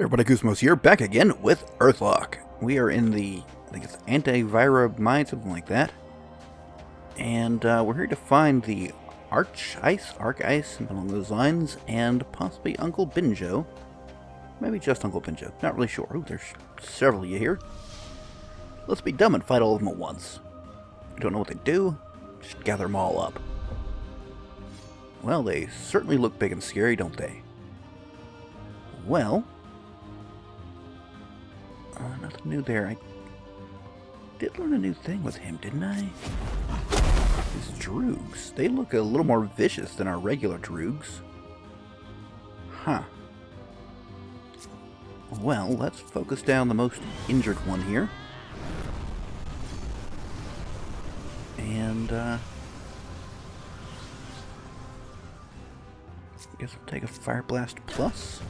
Everybody, Koosemose here, back again with Earthlock. We are in the, I think it's Antivira mine, something like that. And we're here to find the Arc Ice, something along those lines, and possibly Uncle Binjo. Maybe just Uncle Binjo, not really sure. Ooh, there's several of you here. Let's be dumb and fight all of them at once. If you don't know what they do, just gather them all up. Well, they certainly look big and scary, don't they? Well, nothing new there. I did learn a new thing with him, didn't I? These droogs. They look a little more vicious than our regular droogs. Huh. Well, let's focus down the most injured one here. And, I guess we'll take a Fire Blast Plus.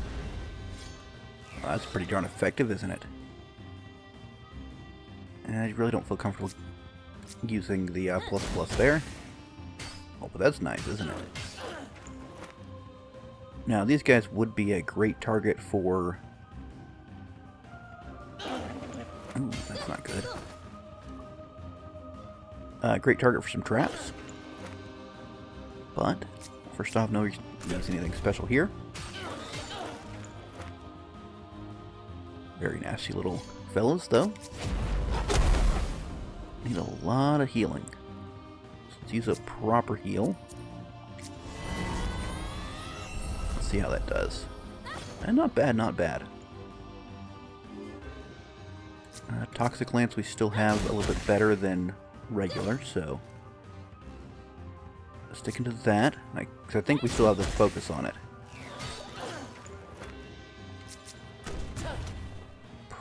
Well, that's pretty darn effective, isn't it? And I really don't feel comfortable using the plus there. Oh, but that's nice, isn't it? Now, these guys would be a great target for... Ooh, that's not good. Great target for some traps. But, first off, no use anything special here. Very nasty little fellas, though. Need a lot of healing. So let's use a proper heal. Let's see how that does. And not bad, not bad. Toxic Lance we still have a little bit better than regular, so... sticking to that, because I think we still have the focus on it.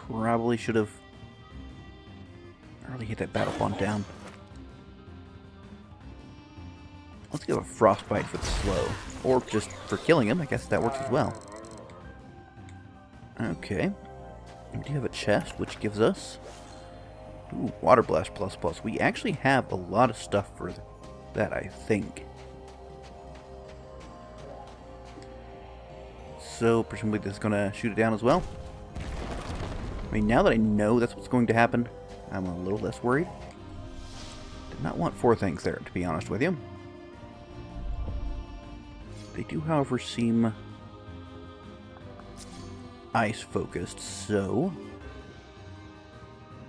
Probably should have really hit that battle bond down. Let's give a frostbite for the slow, or just for killing him. I guess that works as well. Okay, we do have a chest, which gives us Water Blast plus plus. We actually have a lot of stuff for that, I think. So presumably this is gonna shoot it down as well. I mean, now that I know that's what's going to happen, I'm a little less worried. Did not want four things there, to be honest with you. They do, however, seem ice-focused, so...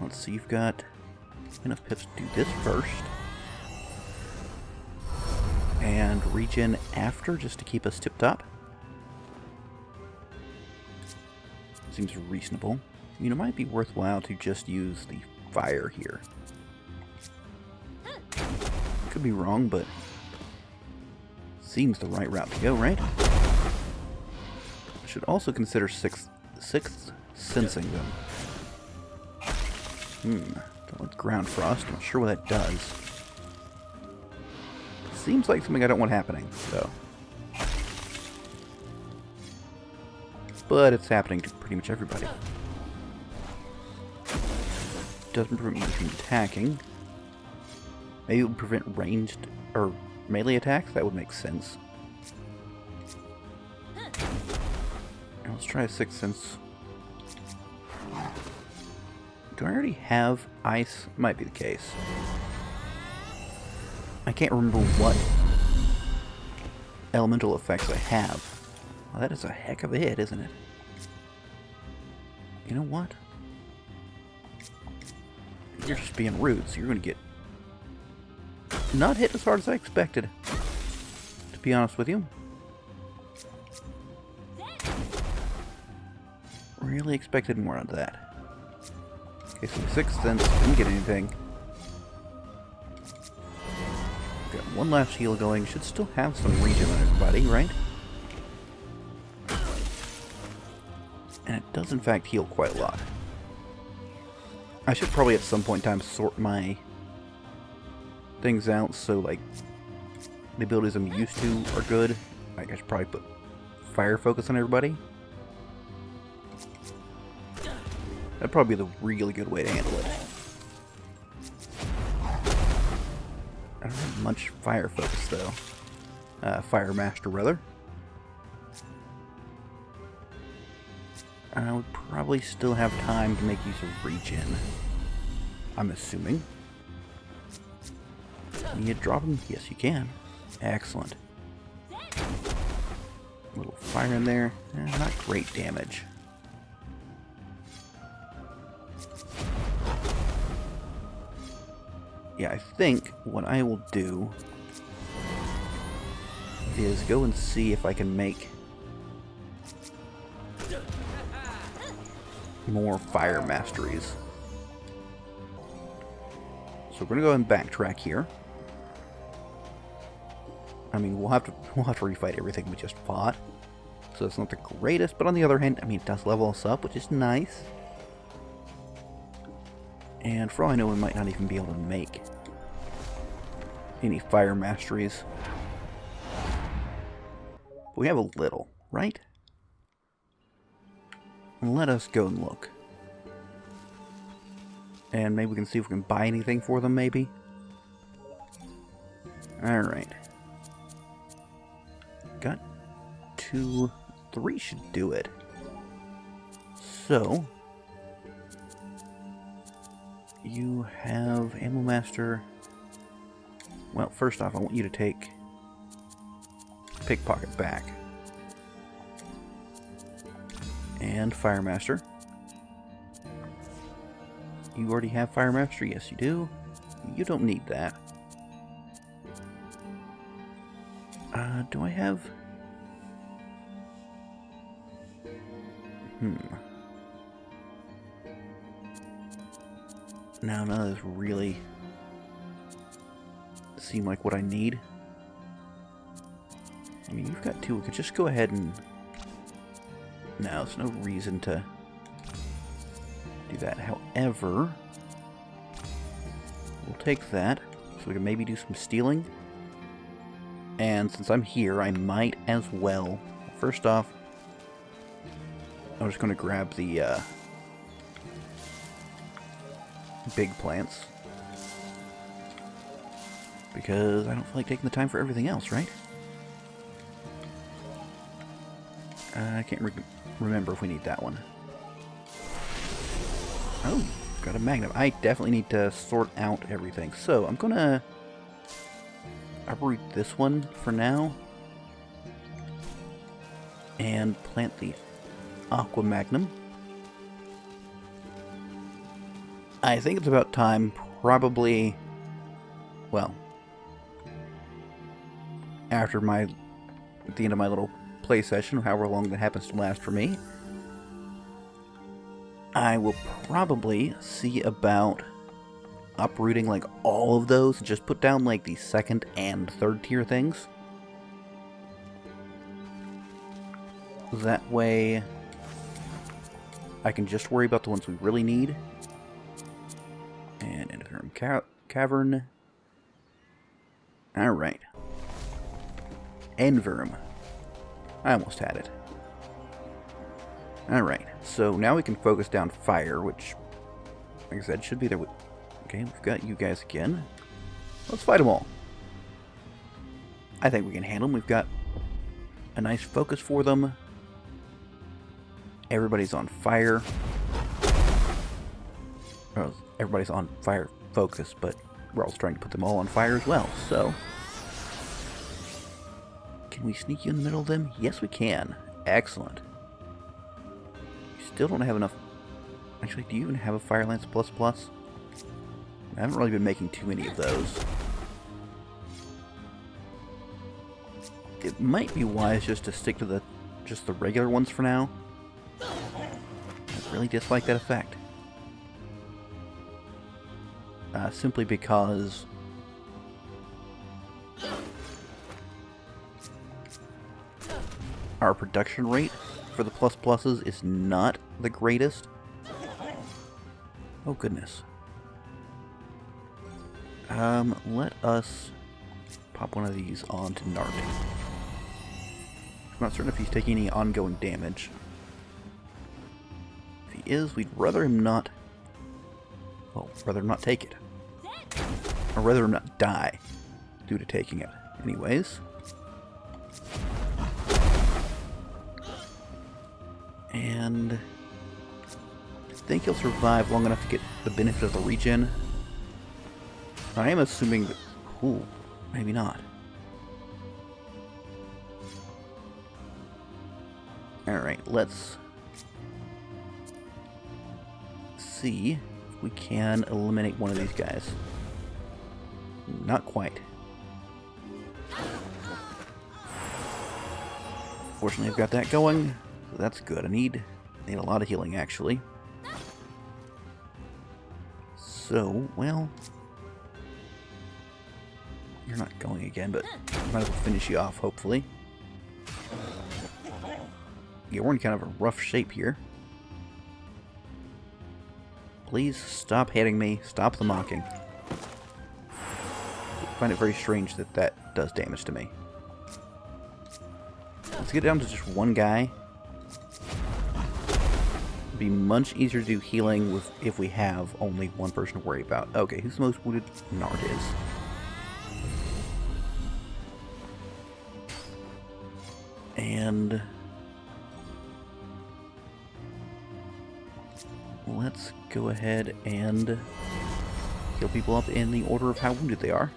let's see, you've got enough pips to do this first. And regen after, just to keep us tip-top. Seems reasonable. I mean, it might be worthwhile to just use the fire here. Could be wrong, but seems the right route to go, right? I should also consider sixth sensing them. Let's ground frost. I'm not sure what that does. Seems like something I don't want happening, so. But it's happening to pretty much everybody. Doesn't prevent me from attacking. Maybe it would prevent ranged or melee attacks? That would make sense. Now let's try a Sixth Sense. Do I already have ice? Might be the case. I can't remember what elemental effects I have. Well, that is a heck of a hit, isn't it? You know what? You're just being rude, so you're going to get not hit as hard as I expected, to be honest with you. Really expected more out of that. Okay, so the Sixth Sense didn't get anything. Got one last heal going. Should still have some regen on everybody, right? And it does in fact heal quite a lot. I should probably at some point in time sort my things out so like the abilities I'm used to are good. Like I should probably put fire focus on everybody. That'd probably be the really good way to handle it. I don't have much fire focus though. Fire master rather. I would probably still have time to make use of regen. I'm assuming. Can you drop him? Yes, you can. Excellent. A little fire in there. Not great damage. Yeah, I think what I will do is go and see if I can make more fire masteries. So we're gonna go ahead and backtrack here. I mean, we'll have to refight everything we just fought, so it's not the greatest. But on the other hand, I mean, it does level us up, which is nice. And for all I know, we might not even be able to make any fire masteries. But we have a little, right? Let us go and look. And maybe we can see if we can buy anything for them, maybe? Alright. Got 2, 3 should do it. So... you have Ammo Master. Well, first off, I want you to take Pickpocket back. And Fire Master. You already have Fire Master? Yes, you do. You don't need that. Do I have... No, none of this really seem like what I need. I mean, you've got 2. We could just go ahead and... No, there's no reason to do that. However, we'll take that, so we can maybe do some stealing. And since I'm here, I might as well... First off, I'm just going to grab the big plants, because I don't feel like taking the time for everything else, right? I can't remember if we need that one. Oh, got a magnum. I definitely need to sort out everything. So I'm gonna uproot this one for now and plant the aqua magnum. I think it's about time, probably, well, after at the end of my little play session, however long that happens to last for me, I will probably see about uprooting like all of those and just put down like the 2nd and 3rd tier things. That way I can just worry about the ones we really need. And Endverm Cavern. Alright. Endverm. I almost had it. Alright, so now we can focus down fire, which, like I said, should be there. Okay, we've got you guys again. Let's fight them all. I think we can handle them. We've got a nice focus for them. Everybody's on fire. Well, everybody's on fire focus, but we're also trying to put them all on fire as well, so... Can we sneak you in the middle of them? Yes, we can. Excellent. You still don't have enough... Actually, do you even have a Fire Lance Plus Plus? I haven't really been making too many of those. It might be wise just to stick to just the regular ones for now. I really dislike that effect. Simply because our production rate for the plus pluses is not the greatest. Oh goodness. Let us pop one of these onto Nart. I'm not certain if he's taking any ongoing damage. If he is, we'd rather him not... Well, rather not take it. Or rather not die due to taking it. Anyways. And think he'll survive long enough to get the benefit of the regen. I am assuming that... Ooh, maybe not. Alright, let's see if we can eliminate one of these guys. Not quite. Fortunately, I've got that going, so that's good. I need a lot of healing, actually. So, well... You're not going again, but I might as well finish you off, hopefully. Yeah, we're in kind of a rough shape here. Please stop hitting me. Stop the mocking. I find it very strange that that does damage to me. Let's get down to just one guy. It'd be much easier to do healing with if we have only one person to worry about. Okay, who's the most wounded? Nard is. And let's go ahead and heal people up in the order of how wounded they are.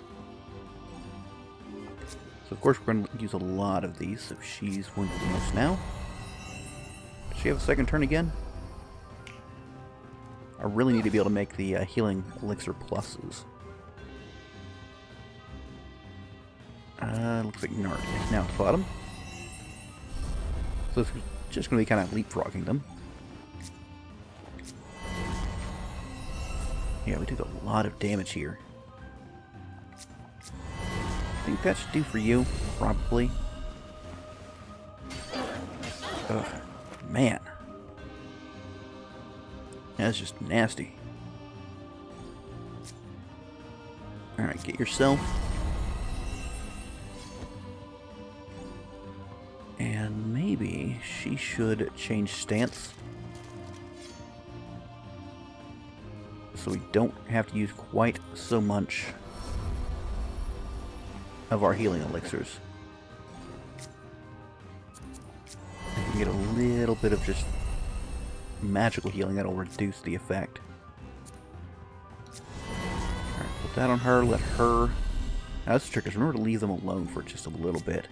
So of course we're going to use a lot of these, so she's wounded the most now. Does she have a second turn again? I really need to be able to make the healing elixir pluses. Looks like Nard is now at the bottom. So it's just going to be kind of leapfrogging them. Yeah, we took a lot of damage here. I think that should do for you, probably. Ugh, man. That's just nasty. Alright, get yourself. And maybe she should change stance. So we don't have to use quite so much of our healing elixirs. And we can get a little bit of just magical healing that'll reduce the effect. Alright, put that on her, let her... Now that's the trick, is remember to leave them alone for just a little bit.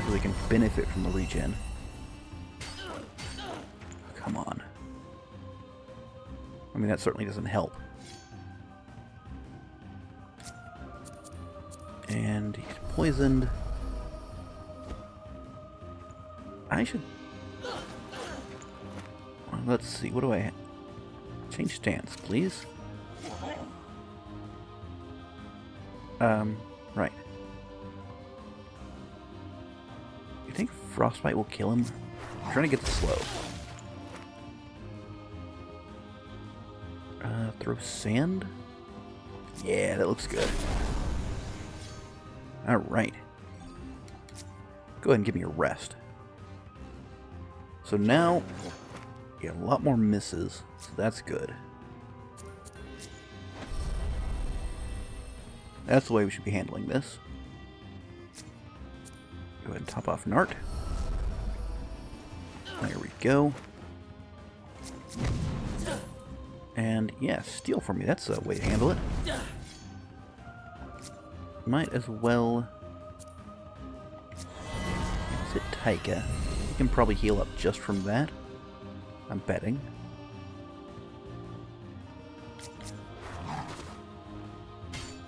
So they can benefit from the regen. Come on. I mean, that certainly doesn't help. And he's poisoned. I should... Well, let's see, what do I... Change stance, please. Right. You think Frostbite will kill him? I'm trying to get the slow. Throw sand? Yeah, that looks good. Alright. Go ahead and give me a rest. So now, yeah, a lot more misses, so that's good. That's the way we should be handling this. Go ahead and top off Nart. There we go. And yeah, steal from me. That's a way to handle it. Might as well... Is it Taika? We can probably heal up just from that. I'm betting.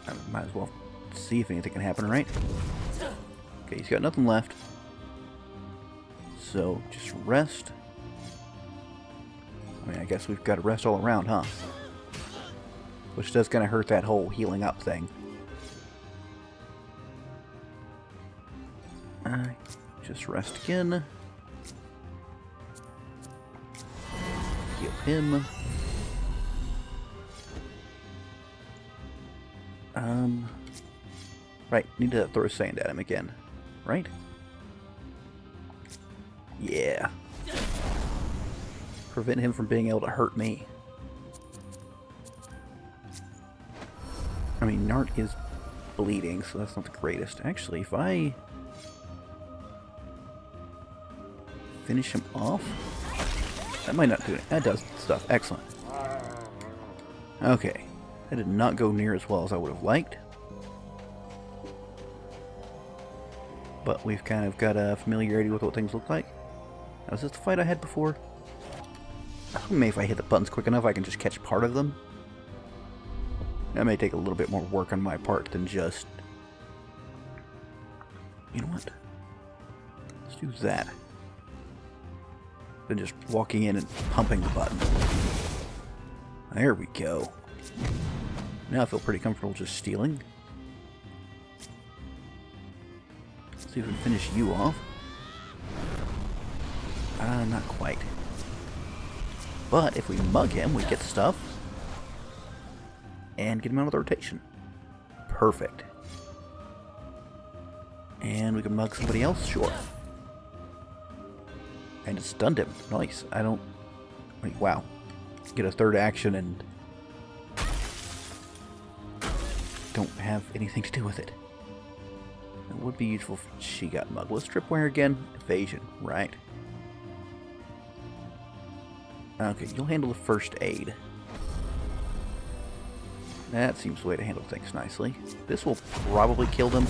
I might as well see if anything can happen, right? Okay, he's got nothing left. So, just rest. I mean, I guess we've got to rest all around, huh? Which does kind of hurt that whole healing up thing. Just rest again. Heal him. Right, need to throw sand at him again, right? Yeah. Prevent him from being able to hurt me. I mean, Nart is bleeding, so that's not the greatest. Actually, if I finish him off, That might not do it. That does stuff. Excellent. Okay. That did not go near as well as I would have liked. But we've kind of got a familiarity with what things look like. Now, is this the fight I had before? Maybe if I hit the buttons quick enough, I can just catch part of them. That may take a little bit more work on my part than just... You know what? Let's do that. Than just walking in and pumping the button. There we go. Now I feel pretty comfortable just stealing. Let's see if we can finish you off. Not quite. But if we mug him, we get stuff. And get him out of the rotation. Perfect. And we can mug somebody else? Sure. And it stunned him. Nice. I don't... Wait, wow. Get a third action and... don't have anything to do with it. It would be useful if she got mugged. What's tripwire again? Evasion. Right. Okay, you'll handle the first aid. That seems the way to handle things nicely. This will probably kill them.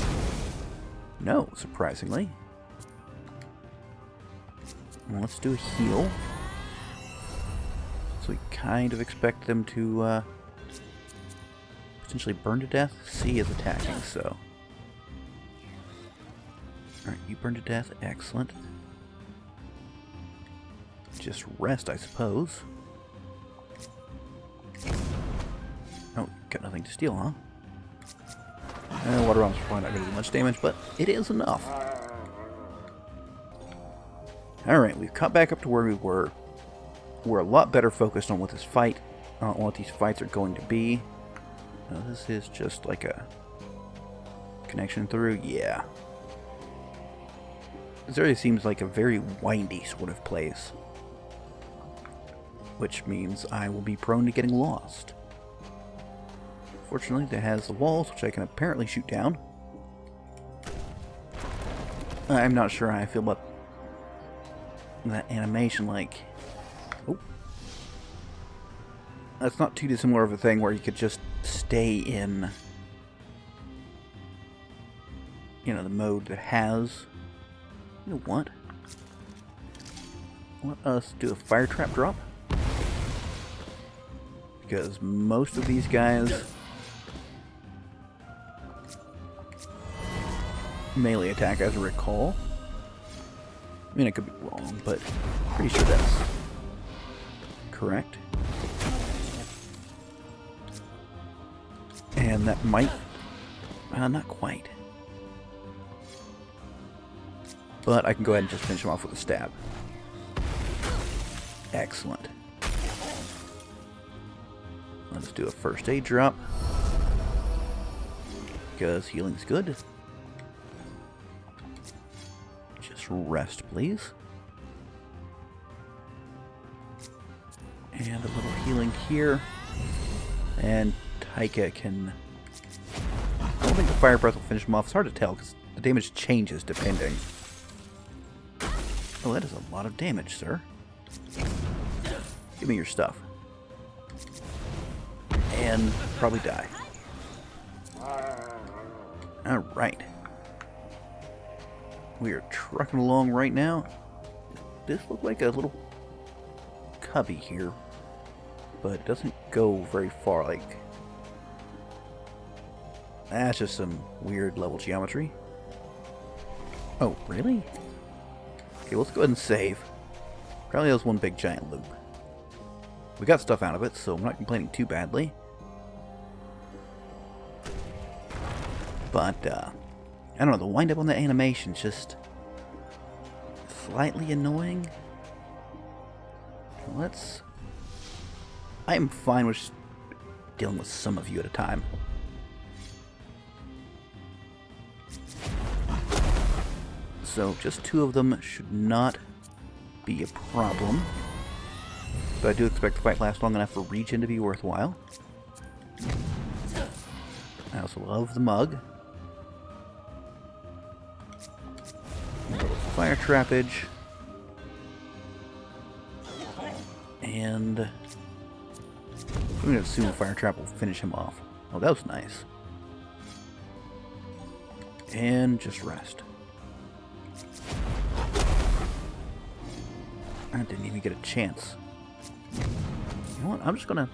No, surprisingly. Let's do a heal. So we kind of expect them to potentially burn to death. C is attacking, so... Alright, you burn to death. Excellent. Just rest, I suppose. Oh, got nothing to steal, huh? Water bombs are probably not going to do much damage, but it is enough. Alright, we've caught back up to where we were. We're a lot better focused on what this fight, on what these fights are going to be. Now, this is just like a connection through. Yeah. This area seems like a very windy sort of place. Which means I will be prone to getting lost. Fortunately, it has the walls, which I can apparently shoot down. I'm not sure how I feel about that animation, like... Oh. That's not too dissimilar of a thing where you could just stay in... You know, the mode that has... You know what? Let us do a fire trap drop. Because most of these guys... melee attack, as I recall. I mean, I could be wrong, but pretty sure that's correct. And that might... not quite. But I can go ahead and just finish him off with a stab. Excellent. Let's do a first aid drop. Because healing's good. Just rest, please. And a little healing here. And Taika can... I don't think the fire breath will finish him off. It's hard to tell because the damage changes depending. Oh, that is a lot of damage, sir. Give me your stuff. And probably die. Alright. We are trucking along right now. This looks like a little cubby here. But it doesn't go very far. Like, that's just some weird level geometry. Oh, really? Okay, let's go ahead and save. Apparently that was one big giant loop. We got stuff out of it, so I'm not complaining too badly. But, I don't know, the wind-up on the animation's just slightly annoying. Let's... I am fine with just dealing with some of you at a time. So, just 2 of them should not be a problem. But I do expect the fight to last long enough for regen to be worthwhile. I also love the mug. A little fire trappage. And I'm going to assume the fire trap will finish him off. Oh, that was nice. And just rest. I didn't even get a chance. You know what? I'm just gonna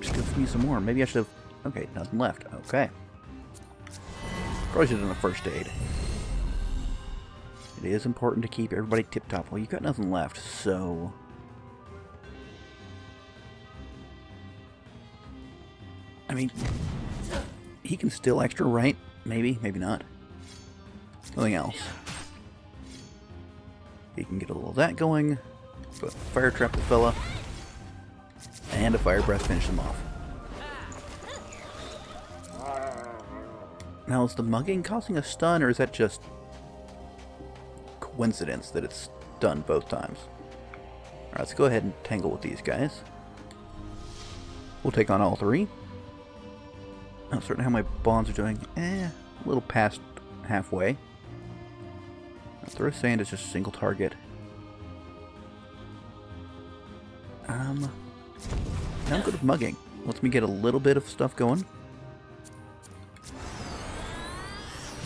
give me some more. Maybe I should have. Okay, nothing left. Okay. Probably should have done a first aid. It is important to keep everybody tip-top. Well, you've got nothing left, so I mean, he can still extra, right? Maybe, maybe not. Nothing else. He can get a little of that going. But fire trap the fella. And a fire breath finish him off. Now, is the mugging causing a stun, or is that just coincidence that it's done both times? Alright, let's go ahead and tangle with these guys. We'll take on all three. Not certain how my bonds are doing. A little past halfway. Throw sand is just a single target. I'm good with mugging. Lets me get a little bit of stuff going.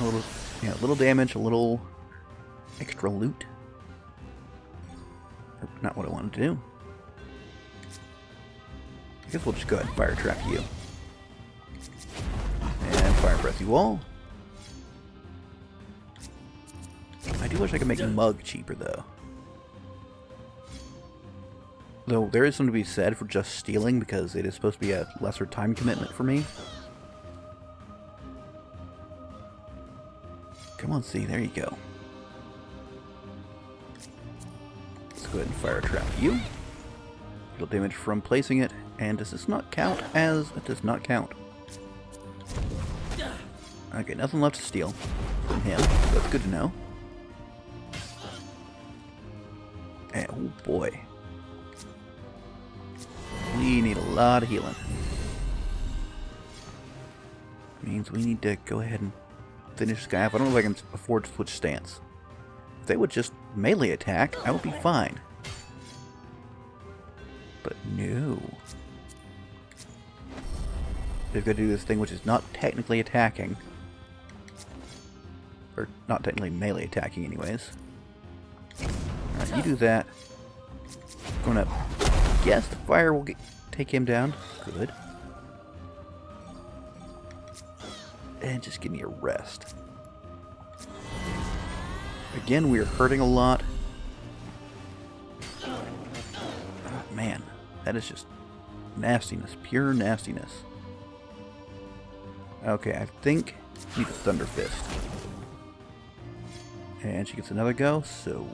A little damage, a little extra loot. Not what I wanted to do. I guess we'll just go ahead and fire trap you. And fire breath you all. I do wish I could make mug cheaper, though. Though there is something to be said for just stealing, because it is supposed to be a lesser time commitment for me. Come on, see, there you go. Let's go ahead and fire trap you. Deal damage from placing it, and does this not count as... It does not count. Okay, nothing left to steal from him. That's good to know. And, oh boy. We need a lot of healing. Means we need to go ahead and finish this guy off. I don't know if I can afford to switch stance. If they would just melee attack, I would be fine. But no. They've got to do this thing which is not technically attacking. Or not technically melee attacking anyways. Alright, you do that. Gonna guess the fire will take him down. Good. And just give me a rest. Again, we are hurting a lot. Oh, man, that is just nastiness. Pure nastiness. Okay, I think I need a Thunder Fist. And she gets another go, so...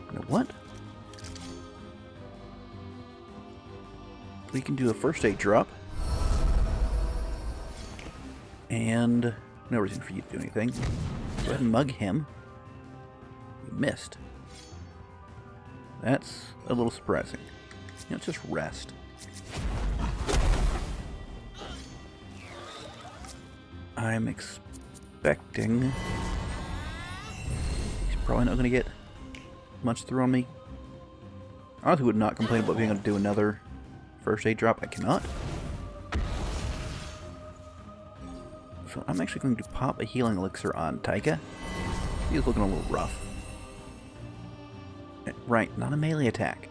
You know what? We can do a first aid drop. And no reason for you to do anything. Go ahead and mug him. You missed. That's a little surprising. Let's just rest. I'm expecting... He's probably not going to get much through on me. I honestly would not complain about being able to do another first aid drop. I cannot. So I'm actually going to pop a healing elixir on Taika. He's looking a little rough. Right, not a melee attack.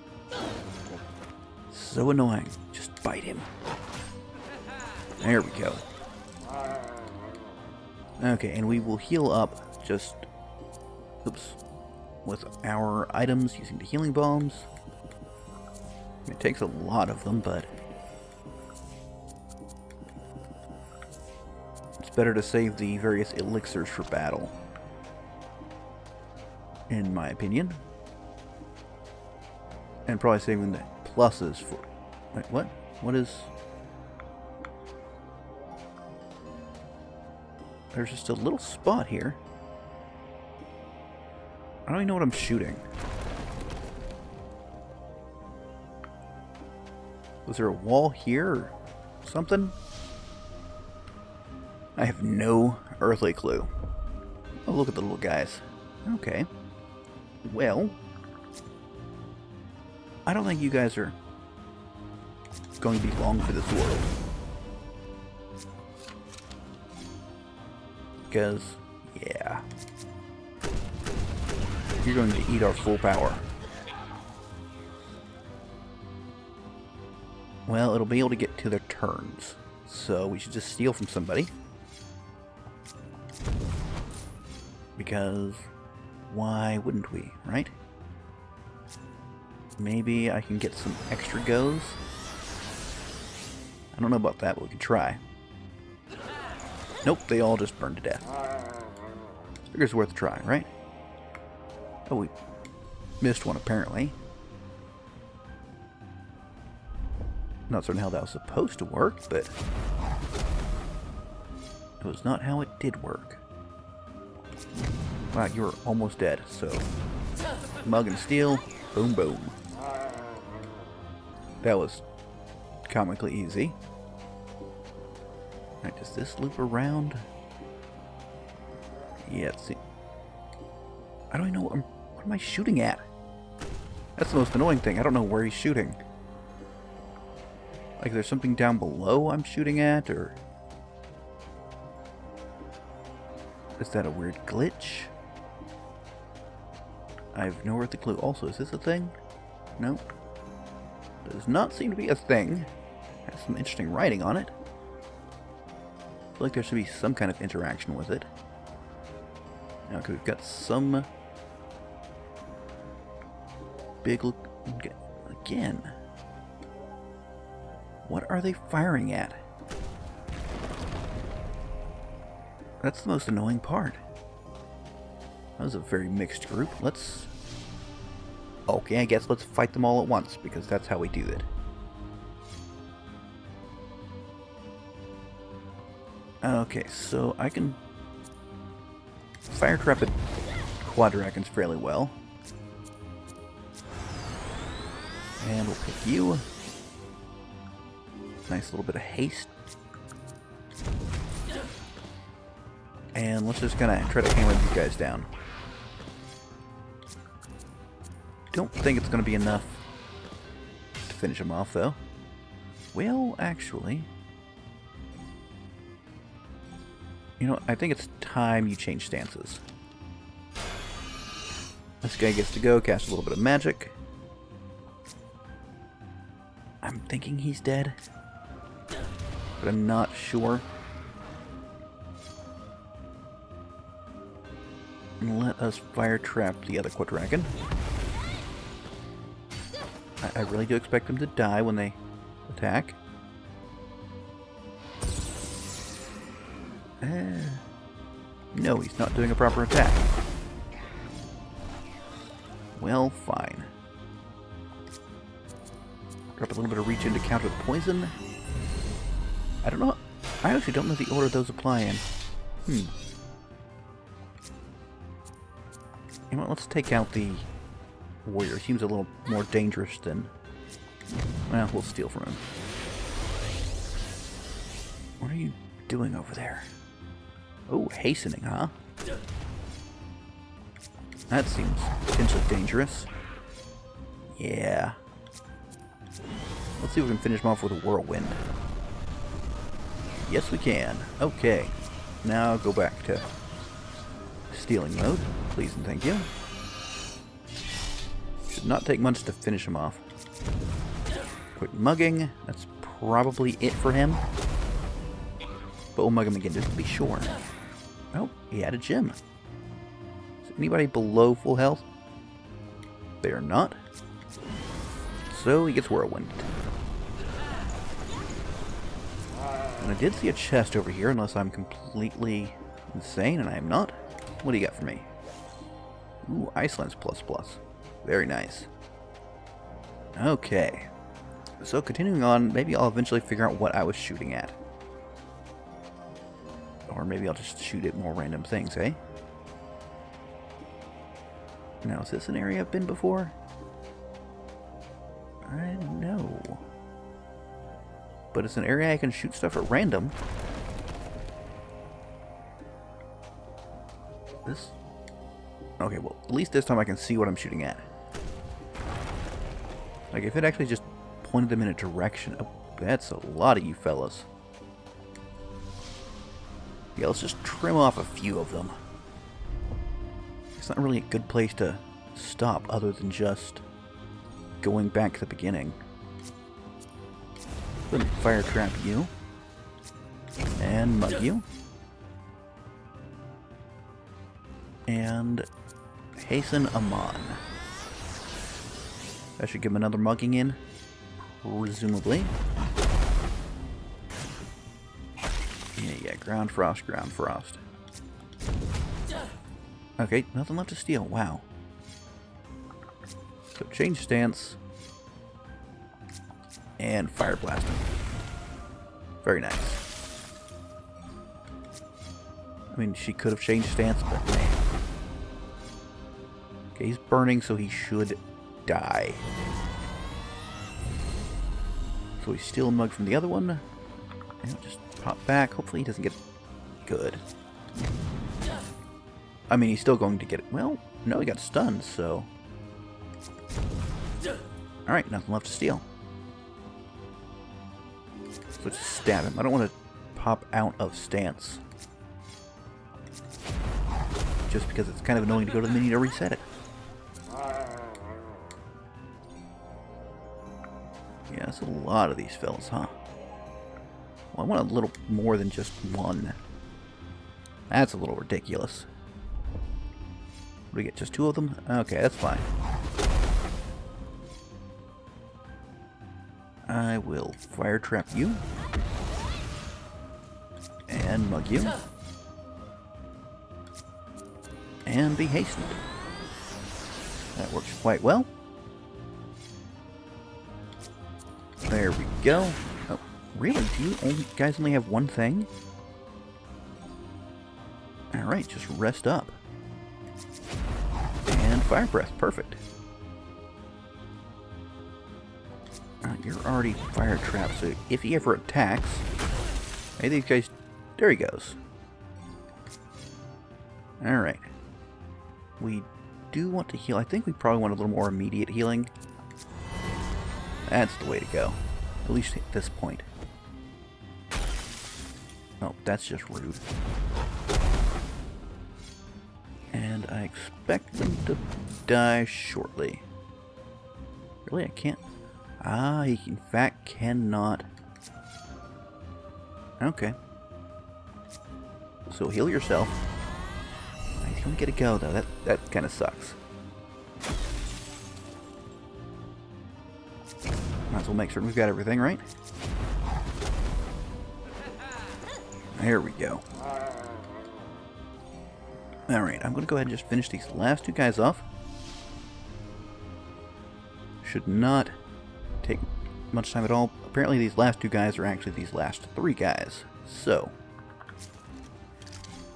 So annoying. Just bite him. There we go. Okay, and we will heal up just... Oops. With our items using the healing bombs. It takes a lot of them, but... It's better to save the various elixirs for battle. In my opinion. And probably saving the pluses for... Wait, what? What is... There's just a little spot here. I don't even know what I'm shooting. Was there a wall here or something? I have no earthly clue. Oh, look at the little guys. Okay. Well, I don't think you guys are going to be long for this world. Because, yeah, you're going to eat our full power. Well, it'll be able to get to their turns, so we should just steal from somebody. Because why wouldn't we, right? Maybe I can get some extra goes. I don't know about that, but we could try. Nope, they all just burned to death. Figure's worth a try, right? Oh, we missed one apparently. Not certain how that was supposed to work, but it was not how it did work. Wow, you were almost dead, so mug and steal, boom boom. That was comically easy. Alright, does this loop around? Yeah, let's see. I don't even know what am I shooting at? That's the most annoying thing. I don't know where he's shooting. Like there's something down below I'm shooting at, or is that a weird glitch? I have no earthly clue. Also, is this a thing? No. Does not seem to be a thing. Has some interesting writing on it. I feel like there should be some kind of interaction with it. Now, because we've got some big look again. What are they firing at? That's the most annoying part. That was a very mixed group. Let's... Okay, I guess let's fight them all at once, because that's how we do it. Okay, so I can fire trap at quadragons fairly well. And we'll pick you. Nice little bit of haste. And let's just kind of try to hammer these guys down. Don't think it's going to be enough to finish them off, though. Well, actually... You know, I think it's time you change stances. This guy gets to go, cast a little bit of magic. I'm thinking he's dead, but I'm not sure. And let us fire trap the other quadragon. I really do expect them to die when they attack. No, he's not doing a proper attack. Well, fine. Drop a little bit of reach in to counter the poison. I don't know. I actually don't know the order those apply in. You know what, let's take out the warrior. He seems a little more dangerous than... Well, we'll steal from him. What are you doing over there? Oh, hastening, huh? That seems potentially dangerous. Yeah. Let's see if we can finish him off with a whirlwind. Yes, we can. Okay. Now go back to stealing mode. Please and thank you. Should not take much to finish him off. Quick mugging. That's probably it for him. But we'll mug him again just to be sure. Oh, he had a gem. Is anybody below full health? They are not. So he gets whirlwind. And I did see a chest over here, unless I'm completely insane, and I am not. What do you got for me? Ooh, Iceland's ++. Very nice. Okay. So continuing on, maybe I'll eventually figure out what I was shooting at. Or maybe I'll just shoot at more random things, eh? Now, is this an area I've been before? I don't know. But it's an area I can shoot stuff at random. Okay, well, at least this time I can see what I'm shooting at. Like, if it actually just pointed them in a direction... Oh, that's a lot of you fellas. Yeah, let's just trim off a few of them. It's not really a good place to stop other than just going back to the beginning. Let me fire trap you. And mug you. And hasten Amon. That should give him another mugging in, presumably. Yeah, ground frost, ground frost. Okay, nothing left to steal. Wow. So change stance. And fire blast him. Very nice. I mean, she could have changed stance, but man. Okay, he's burning, so he should die. So we steal a mug from the other one. And just pop back. Hopefully he doesn't get good. I mean, he's still going to get it. Well, no, he got stunned, so... Alright, nothing left to steal. So just stab him. I don't want to pop out of stance. Just because it's kind of annoying to go to the menu to reset it. Yeah, that's a lot of these fellas, huh? Well, I want a little more than just one. That's a little ridiculous. What do we get? Just two of them? Okay, that's fine. I will fire trap you. And mug you. And be hastened. That works quite well. There we go. Oh, really? Do you guys only have one thing? Alright, just rest up. And fire breath. Perfect. You're already fire trapped, so if he ever attacks... Hey, these guys... There he goes. Alright. We do want to heal. I think we probably want a little more immediate healing. That's the way to go. At least at this point. Oh, that's just rude. And I expect them to die shortly. Really? I can't... Ah, he in fact cannot... Okay. So heal yourself. He's gonna get a go though. That kind of sucks. Might as well make sure we've got everything right. There we go. Alright, I'm gonna go ahead and just finish these last two guys off. Should not take much time at all. Apparently these last two guys are actually these last three guys. So,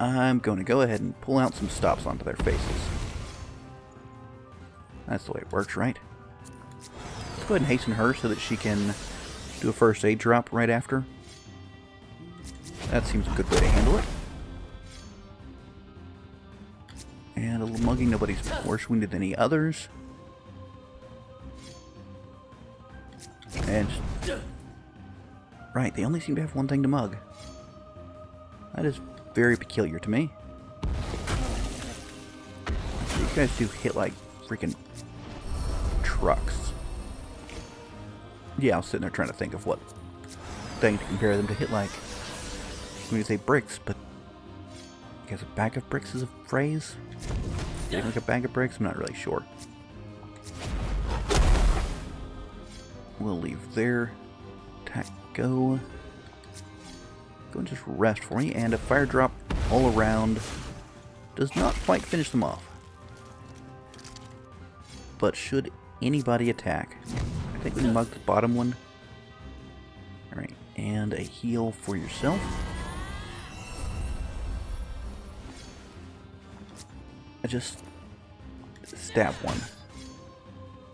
I'm going to go ahead and pull out some stops onto their faces. That's the way it works, right? Let's go ahead and hasten her so that she can do a first aid drop right after. That seems a good way to handle it. And a little mugging. Nobody's worse wounded than the others. And right, they only seem to have one thing to mug. That is very peculiar to me. These guys do hit like freaking trucks. Yeah, I was sitting there trying to think of what thing to compare them to hit like. I'm going to say bricks, but I guess a bag of bricks is a phrase? Like a bag of bricks? I'm not really sure. We'll leave there. Attack go. Go and just rest for me. And a fire drop all around does not quite finish them off. But should anybody attack, I think we mugged the bottom one. Alright, and a heal for yourself. I just stab one.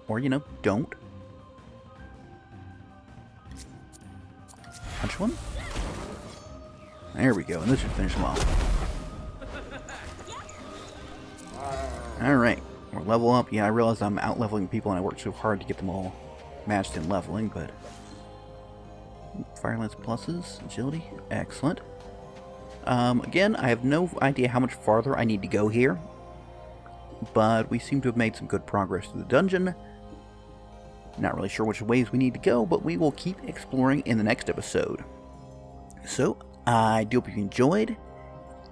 Or, you know, don't. Punch one. There we go, and this should finish them off. Alright, we're level up. Yeah, I realize I'm out-leveling people and I worked so hard to get them all matched in leveling, but... Fire lance pluses, agility, excellent. Again, I have no idea how much farther I need to go here, but we seem to have made some good progress through the dungeon. Not really sure which ways we need to go, but we will keep exploring in the next episode. So, I do hope you enjoyed.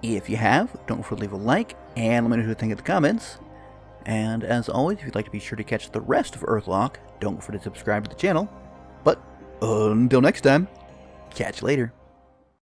If you have, don't forget to leave a like, and let me know what you think in the comments. And as always, if you'd like to be sure to catch the rest of Earthlock, don't forget to subscribe to the channel. But, until next time, catch you later.